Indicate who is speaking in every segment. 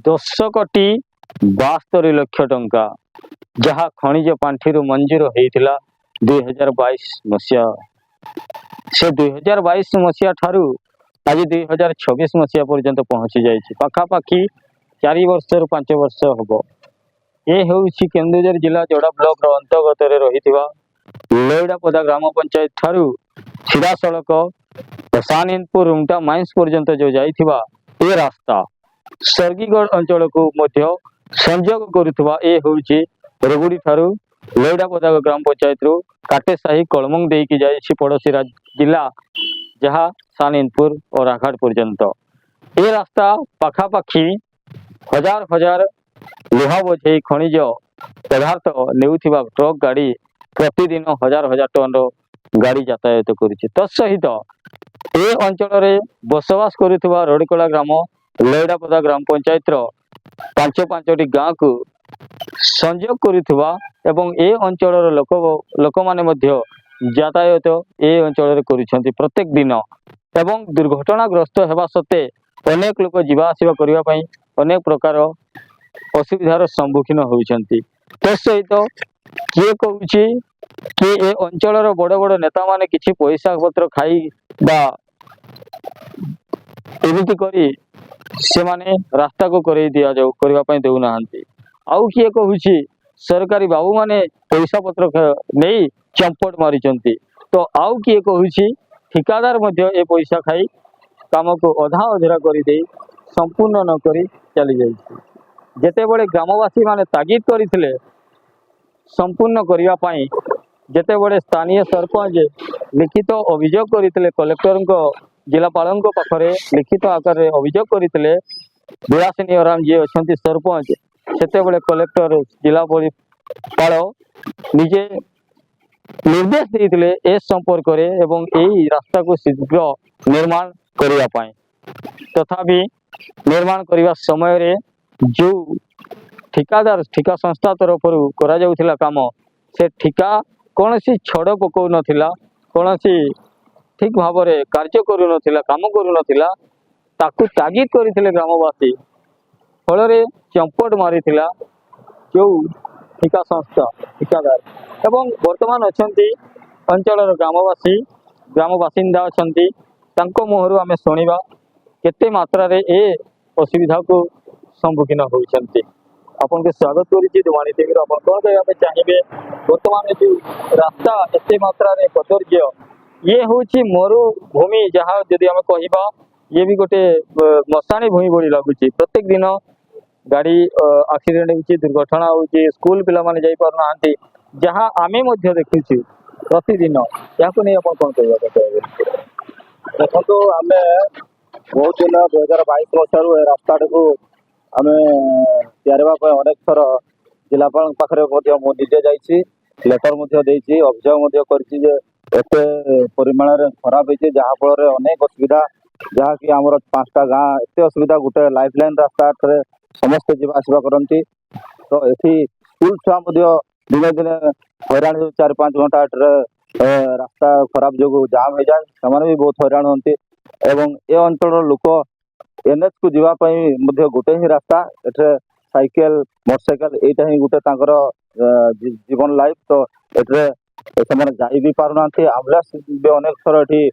Speaker 1: 10,72,00,000 जहाँ खनिज पांठि मंजूर होता 2022 मसीहा से 2022 मसीहा ठारू आज 2026 मसीहा पर्यंत पहुंची जाइए पाखापाखि 4 वर्ष रु 5 वर्ष हम। ये हूँ केन्दुझर जिला जोड़ा ब्लॉक अंतर्गत रही लैड़ापदा ग्राम पंचायत ठारू सीधा सड़क सानिनपुर रुमटा माइंस पर्यंत जो जाइथिबा ये रास्ता सर्गीगढ़ अंचल को संजोग करुवा ये हूँ रेगुड़ी ठारू लैड़ापदा ग्राम पंचायत रु काटेसाही कलमंग देकी जाइछि पड़ोसी जिला जहाँ सानिनपुर और आघाट पर्यंत। ये रास्ता पाखापाखि हजार हजार लुहा बोझे खनिज पदार्थ नेउथिबा ट्रक गाड़ी प्रतिदिन हजार हजार टन गाड़ी यातायात करुछि। तत्सहित ए अंचल रे बसवास करुथिबा रोडकला ग्राम लैड़ापदा ग्राम पंचायत पांच पांचटी गाँ को संजोग करुथिबा एवं ए अंचल लोक माने मध्य यातायात ए अंचल करुछंती प्रत्येक दिन एवं दुर्घटनाग्रस्त हेबा सत्ते अनेक लोक जीवा आसिबा करिबा पई अनेक प्रकार असुविधार सम्मुखीन होउछंती। तत्सहित किए कहूछि कि ए अंचल बड़ बड़ नेता माने किछि पैसा पत्र खाई बा एमिति करी से माने रास्ता को करे दिया जाऊ करबा पई देउ नाहंती। आउ किए कहूछि सरकारी बाबू माने पैसा पत्र नहीं चंपट मारिचंती तो आउ किए कहूछि ठिकादार मध्य ए पैसा खाई काम को अधा अधूरा कर दे संपूर्ण न करी चली जाइछि। जेते बड़े ग्रामवासी माने तागिद करथिले संपूर्ण करिवा पई जेते बड़े स्थानीय सरपंच लिखित अभियोग करथिले कलेक्टर को जिलापाल पाखरे लिखित आकार अभियोग करथिले विलासिनी राम जी अछंती सरपंच सेते बड़े कलेक्टर जिलापाल निजे निर्देश देते ए संपर्क एवं यही रास्ता को शीघ्र निर्माण करने तथापि निर्माण करने समय रे जो ठिकादार ठिका संस्था तरफ करा जाउथिला काम से ठिका कौन सी छड़ पकौ नथिला कौन सी ठीक भाव में कार्य करू नथिला काम करू नथिला ताकू तागिद करथिले ग्रामवासी फल रे चंपट मारिथिला जो ठिका संस्था ठिकादार एवं वर्तमान अछंती अंचल ग्रामवासी ग्राम बासिंदा अछंती तांको मुहरु आमे सुनिबा केते मात्रा रे ए असुविधा को सम्मुखीन होइछंती। आपन के स्वागत करिछि दुवानी टीवी रो आपन कोन कहबा चाहिबे वर्तमान जो रास्ता एते मात्रा रे कदर्य ये होछि मरुभूमि जहाँ यदि आमे कहिबा ये भी गोटे मसाणी भूमि बड़ी लागुछि प्रत्येक दिन गाड़ी एक्सीडेंट होछि दुर्घटना होछि स्कूल पिला माने जाई पार नाहंती जहाँ आमे मध्य देखुछि प्रतिदिन याको नै अपन कोन कहबा कहबे
Speaker 2: देखो आम बहुत दिन 2022 मसीह रास्ता को आम या अनेक थर जिलापाल पाखे निजे जाइए लेटर अभियोग करते परिमाण खराब होती जहाँफल अनेक असुविधा जहाँकि आम 5टा गाँ एत असुविधा गोटे लाइफ लाइन रास्ता समस्ते जावासवा करती तो ये स्कूल छुआ दिने दिने हैरान 4-5 घंटा रास्ता खराब जो जाम हो जाए से भी बहुत हैरान होती एवं ए अंचल लोक एनएच को जावाई गोटे ही रास्ता एटे साइकेल मोटरसाइकेल यहीटा ही गोटे जीवन लाइफ तो ये जाई भी पार ना आम्बुलांस भी अनेक थर ये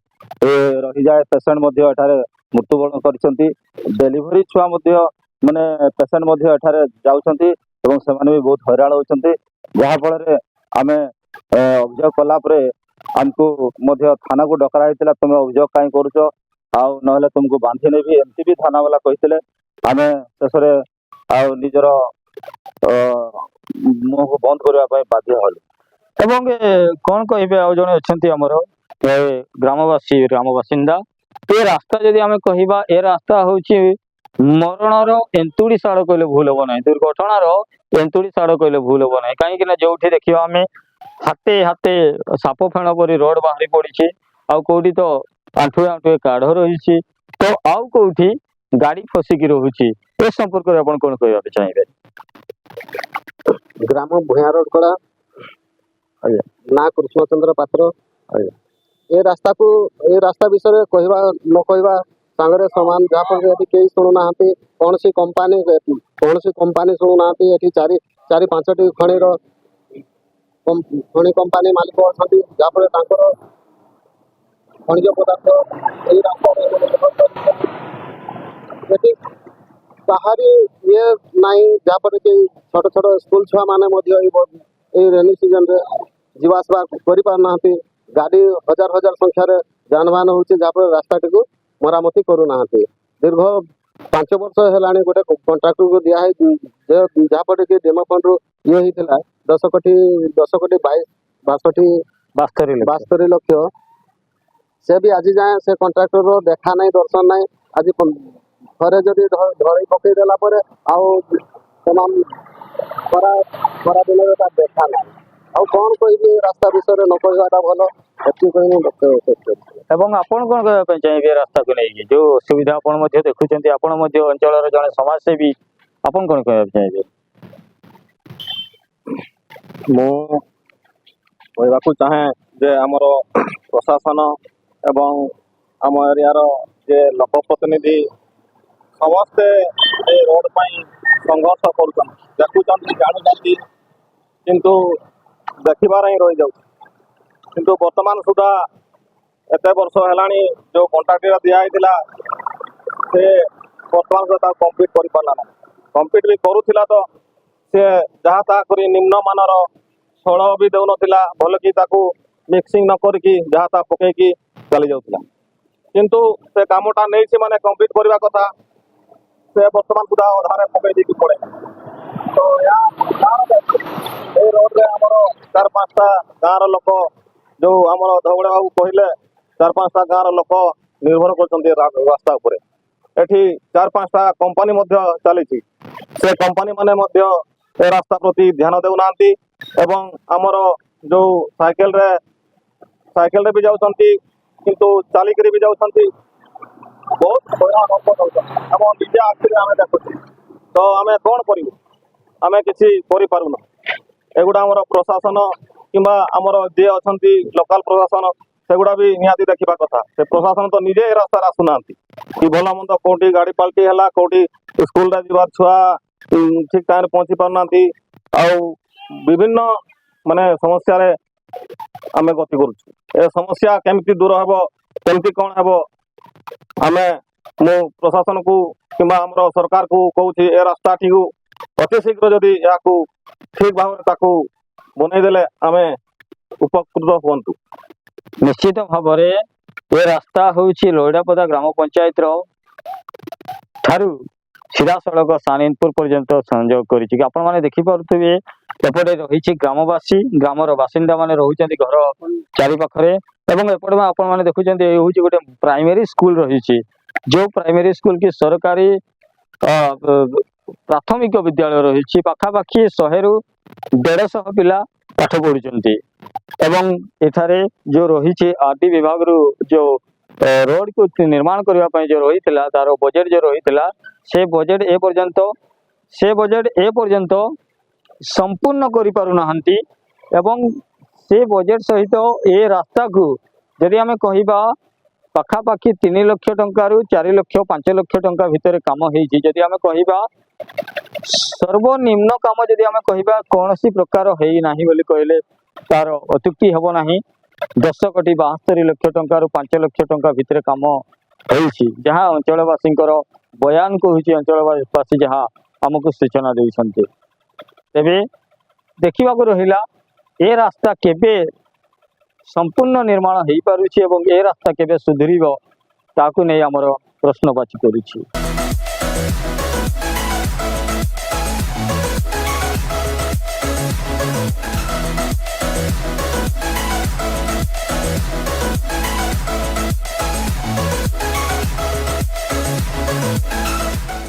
Speaker 2: रही जाए पेसेंट मृत्युवरण कर डेलीवरी छुआ माने पेसेंट जाऊँगी से बहुत हैरान होती जहाँफल आम अभियोग कलापर आमको थाना को डकरा तुम अभियोग कहीं करुच आउ ना तुमको बांधी ने भी एमती भी थाना वाला कहते आम शेष निजर मुह को बंद करने बाध्य हल
Speaker 1: एवं कौन कहे आउ जड़े अच्छा आमर ग्रामवासी ग्राम बासिंदा ये रास्ता जदि आम कह रास्ता हूँ मरणर एंतुड़ी साड़ कहले भूल हम ना दुर्घटनार एंतुड़ी साड़ कहले भूल हम ना कहीं जो देखा आम हाथे हाथे साप फेण परी रोड बाहरी पड़ी आउटी तो आंठुए आंठुए काढ़ रही तो आउ कौटी गाड़ी फसिकी रोचे ए संपर्क में आप कौन कहना चाहिए?
Speaker 2: ग्राम भूया रोड कड़ा ना कृष्णचंद्र पात्र ये रास्ता विषय कहवा न कहवा
Speaker 3: ସାଙ୍ଗରେ ସମାନ, ଯାହାଫଳରେ ଏଠି କେହି ଶୁଣୁନାହାନ୍ତି। କୌଣସି କମ୍ପାନୀ ଶୁଣୁନାହାନ୍ତି। ଏଠି ଚାରି ପାଞ୍ଚଟି ଖଣି କମ୍ପାନୀ ମାଲିକ ଅଛନ୍ତି, ଯାହାଫଳରେ ତାଙ୍କର ଖଣିଜ ପଦାର୍ଥ ଏଇ ରାସ୍ତାରେ ଏଠି କାହାରି ଇଏ ନାହିଁ, ଯାହାଫଳରେ କି ଛୋଟ ଛୋଟ ସ୍କୁଲ ଛୁଆମାନେ ମଧ୍ୟ ଏଇ ରେନି ସିଜନରେ ଯିବା ଆସିବା କରିପାରୁନାହାନ୍ତି। ଗାଡ଼ି ହଜାର ହଜାର ସଂଖ୍ୟାରେ ଯାନବାହନ ହେଉଛି, ଯାହାଫଳରେ ରାସ୍ତାଟିକୁ ମରାମତି କରୁନାହାନ୍ତି। ଦୀର୍ଘ 5 ବର୍ଷ ହେଲାଣି ଗୋଟେ କଣ୍ଟ୍ରାକ୍ଟରକୁ ଦିଆହେଇଛି, ଯାହାଫଳରେ କି ଡେମୋ ଫଣ୍ଡରୁ ଇଏ ହେଇଥିଲା 10 କୋଟି 62 ଲକ୍ଷ। ସେ ବି ଆଜି ଯାଏଁ ସେ କଣ୍ଟ୍ରାକ୍ଟରର ଦେଖା ନାହିଁ, ଦର୍ଶନ ନାହିଁ। ଆଜି ଥରେ ଯଦି ଧରେଇ ପକେଇ ଦେଲା ପରେ ଆଉ ତମାମ ଖରା ଦିନରେ ତା ଦେଖା ନାହିଁ। ଆଉ କ'ଣ କହିବି, ଏ ରାସ୍ତା ବିଷୟରେ ନ କହିବାଟା ଭଲ। ଏତିକି କହି ମୁଁ ବକ୍ତବ୍ୟ।
Speaker 1: ଏବଂ ଆପଣ କ'ଣ କହିବା ପାଇଁ ଚାହିଁବେ ଏ ରାସ୍ତାକୁ ନେଇକି, ଯୋଉ ଅସୁବିଧା ଆପଣ ମଧ୍ୟ ଦେଖୁଛନ୍ତି, ଆପଣ ମଧ୍ୟ ଅଞ୍ଚଳର ଜଣେ ସମାଜସେବୀ, ଆପଣ କ'ଣ କହିବାକୁ ଚାହିଁବେ?
Speaker 2: ମୁଁ କହିବାକୁ ଚାହେଁ ଯେ ଆମର ପ୍ରଶାସନ ଏବଂ ଆମ ଏରିଆର ଯେ ଲୋକପ୍ରତିନିଧି ସମସ୍ତେ ଏ ରୋଡ ପାଇଁ ସଂଘର୍ଷ କରୁଛନ୍ତି, ଦେଖୁଛନ୍ତି, ଜାଣୁଛନ୍ତି, କିନ୍ତୁ ଦେଖିବାର ହିଁ ରହିଯାଉଛି। କିନ୍ତୁ ବର୍ତ୍ତମାନ ସୁଦ୍ଧା ଏତେ ବର୍ଷ ହେଲାଣି ଯେଉଁ କଣ୍ଟ୍ରାକ୍ଟଟା ଦିଆହେଇଥିଲା ସେ ବର୍ତ୍ତମାନ ସୁଦ୍ଧା ତାକୁ କମ୍ପ୍ଲିଟ୍ କରିପାରିଲା ନାହିଁ। କମ୍ପ୍ଲିଟ୍ ବି କରୁଥିଲା ତ ସେ ଯାହା ତାହା କରି ନିମ୍ନମାନର ଛଳ ବି ଦେଉନଥିଲା, ଭଲକି ତାକୁ ମିକ୍ସିଂ ନ କରିକି ଯାହା ତାହା ପକେଇକି ଚାଲି ଯାଉଥିଲା। କିନ୍ତୁ ସେ କାମଟା ନେଇଛି ମାନେ କମ୍ପ୍ଲିଟ୍ କରିବା କଥା, ସେ ବର୍ତ୍ତମାନ ସୁଦ୍ଧା ଅଧାରେ ପକେଇ ଦେଇକି ପଳେଇ। ତ ଏଇ ରୋଡରେ ଆମର 4-5ଟା ଗାଁର ଲୋକ, ଯୋଉ ଆମର ଧବଳ ବାବୁ କହିଲେ 4-5ଟା ଗାଁର ଲୋକ ନିର୍ଭର କରୁଛନ୍ତି ରାସ୍ତା ଉପରେ। ଏଠି 4-5ଟା କମ୍ପାନୀ ମଧ୍ୟ ଚାଲିଛି, ସେ କମ୍ପାନୀ ମାନେ ମଧ୍ୟ ଏ ରାସ୍ତା ପ୍ରତି ଧ୍ୟାନ ଦେଉନାହାନ୍ତି। ଏବଂ ଆମର ଯୋଉ ସାଇକେଲରେ ବି ଯାଉଛନ୍ତି, କିନ୍ତୁ ଚାଲିକିରି ବି ଯାଉଛନ୍ତି, ବହୁତ ହଇରାଣ ହେଉଛନ୍ତି। ଆମ ନିଜେ ଆଖିରେ ଆମେ ଦେଖୁଛୁ, ତ ଆମେ କ'ଣ କରିବୁ? ଆମେ କିଛି କରିପାରୁନୁ। ଏଗୁଡ଼ା ଆମର ପ୍ରଶାସନ କିମ୍ବା ଆମର ଯିଏ ଅଛନ୍ତି ଲୋକାଲ ପ୍ରଶାସନ, ସେଗୁଡ଼ା ବି ନିହାତି ଦେଖିବା କଥା। ସେ ପ୍ରଶାସନ ତ ନିଜେ ଏ ରାସ୍ତାରେ ଆସୁନାହାନ୍ତି, କି ଭଲ ମନ୍ଦ କୋଉଠି ଗାଡ଼ି ପାଲ୍ଟି ହେଲା, କୋଉଠି ସ୍କୁଲରେ ଯିବାର ଛୁଆ ଠିକ୍ ଟାଇମ୍ରେ ପହଞ୍ଚି ପାରୁନାହାନ୍ତି। ଆଉ ବିଭିନ୍ନ ମାନେ ସମସ୍ୟାରେ ଆମେ ଗତି କରୁଛୁ। ଏ ସମସ୍ୟା କେମିତି ଦୂର ହେବ, କେମିତି କ'ଣ ହେବ, ମୁଁ ପ୍ରଶାସନକୁ କିମ୍ବା ଆମର ସରକାରକୁ କହୁଛି, ଏ ରାସ୍ତାଟିକୁ ଅତି ଶୀଘ୍ର ଯଦି ଏହାକୁ ଠିକ୍ ଭାବରେ ତାକୁ ବନେଇଦେଲେ ଆମେ ଉପକୃତ ହୁଅନ୍ତୁ।
Speaker 1: ନିଶ୍ଚିତ ଭାବରେ ଏ ରାସ୍ତା ହେଉଛି ଲୋଇଡ଼ାପଦା ଗ୍ରାମ ପଞ୍ଚାୟତର ଠାରୁ ସିଧାସଳଖ ସାନିନପୁର ପର୍ଯ୍ୟନ୍ତ ସଂଯୋଗ କରିଛି। ଆପଣମାନେ ଦେଖିପାରୁଥିବେ, ଏପଟେ ରହିଛି ଗ୍ରାମବାସୀ, ଗ୍ରାମର ବାସିନ୍ଦା ମାନେ ରହୁଛନ୍ତି ଘର ଚାରିପାଖରେ। ଏବଂ ଏପଟେ ଆପଣମାନେ ଦେଖୁଛନ୍ତି, ଏ ହେଉଛି ଗୋଟେ ପ୍ରାଇମେରୀ ସ୍କୁଲ ରହିଛି, ଯେଉଁ ପ୍ରାଇମେରୀ ସ୍କୁଲ କି ସରକାରୀ ପ୍ରାଥମିକ ବିଦ୍ୟାଳୟ ରହିଛି। ପାଖାପାଖି 100ରୁ 150 ପିଲା ପାଠ ପଢୁଛନ୍ତି। ଏବଂ ଏଠାରେ ଯେଉଁ ରହିଛି ଆରଡି ବିଭାଗରୁ ଯେଉଁ ରୋଡକୁ ନିର୍ମାଣ କରିବା ପାଇଁ ଯେଉଁ ରହିଥିଲା, ତାର ବଜେଟ୍ ଯେଉଁ ରହିଥିଲା, ସେ ବଜେଟ୍ ଏ ପର୍ଯ୍ୟନ୍ତ ସମ୍ପୂର୍ଣ୍ଣ କରିପାରୁନାହାନ୍ତି। ଏବଂ ସେ ବଜେଟ୍ ସହିତ ଏ ରାସ୍ତାକୁ ଯଦି ଆମେ କହିବା, ପାଖାପାଖି 3 ଲକ୍ଷ ଟଙ୍କାରୁ 4 ଲକ୍ଷ 5 ଲକ୍ଷ ଟଙ୍କା ଭିତରେ କାମ ହେଇଛି। ଯଦି ଆମେ କହିବା ସର୍ବନିମ୍ନ କାମ ଯଦି ଆମେ କହିବା, କୌଣସି ପ୍ରକାର ହେଇନାହିଁ ବୋଲି କହିଲେ ତାର ଅତ୍ୟୁକ୍ତି ହେବ ନାହିଁ। 10,72 ଟଙ୍କାରୁ 5 ଲକ୍ଷ ଟଙ୍କା ଭିତରେ କାମ ହେଇଛି, ଯାହା ଅଞ୍ଚଳବାସୀଙ୍କର ବୟାନ କହୁଛି, ଅଞ୍ଚଳବାସୀ ଯାହା ଆମକୁ ସୂଚନା ଦେଇଛନ୍ତି। ତେବେ ଦେଖିବାକୁ ରହିଲା, ଏ ରାସ୍ତା କେବେ ସମ୍ପୂର୍ଣ୍ଣ ନିର୍ମାଣ ହେଇପାରୁଛି ଏବଂ ଏ ରାସ୍ତା କେବେ ସୁଧୁରିବ, ତାକୁ ନେଇ ଆମର ପ୍ରଶ୍ନବାଚୀ କରୁଛି।